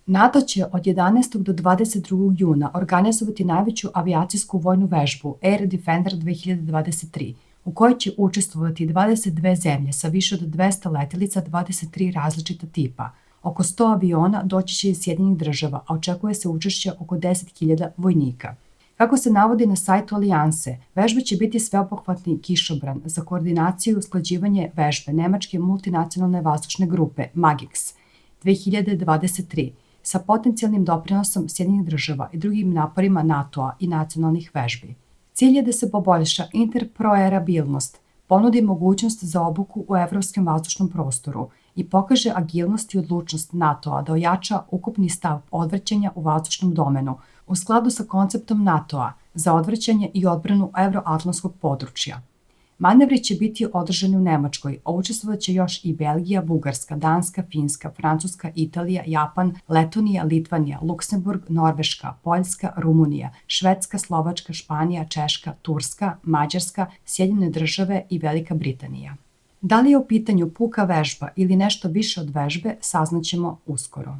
NATO će od 11. do 22. juna organizovati najveću avijacijsku vojnu vežbu Air Defender 2023, u kojoj će učestvovati 22 zemlje sa više od 200 letelica 23 različita tipa. Oko 100 aviona doći će iz Sjedinjenih država, a očekuje se učešće oko 10.000 vojnika. Kako se navodi na sajtu Alijanse, vežba će biti sveobuhvatni kišobran za koordinaciju i usklađivanje vežbe Nemačke multinacionalne vazdušne grupe MAGIX 2023 sa potencijalnim doprinosom Sjedinjenih država i drugim naporima NATO-a i nacionalnih vežbi. Cilj je da se poboljša interoperabilnost, ponudi mogućnost za obuku u evropskom vazdušnom prostoru i pokaže agilnost i odlučnost NATO-a da ojača ukupni stav odvraćanja u vazdušnom domenu u skladu sa konceptom NATO-a za odvraćanje i odbranu evroatlantskog područja. Manevri će biti održani u Nemačkoj, a učestvovat će još i Belgija, Bugarska, Danska, Finska, Francuska, Italija, Japan, Letonija, Litvanija, Luksemburg, Norveška, Poljska, Rumunija, Švedska, Slovačka, Španija, Češka, Turska, Mađarska, Sjedinjene države i Velika Britanija. Da li je u pitanju puka vežba ili nešto više od vežbe, saznaćemo uskoro.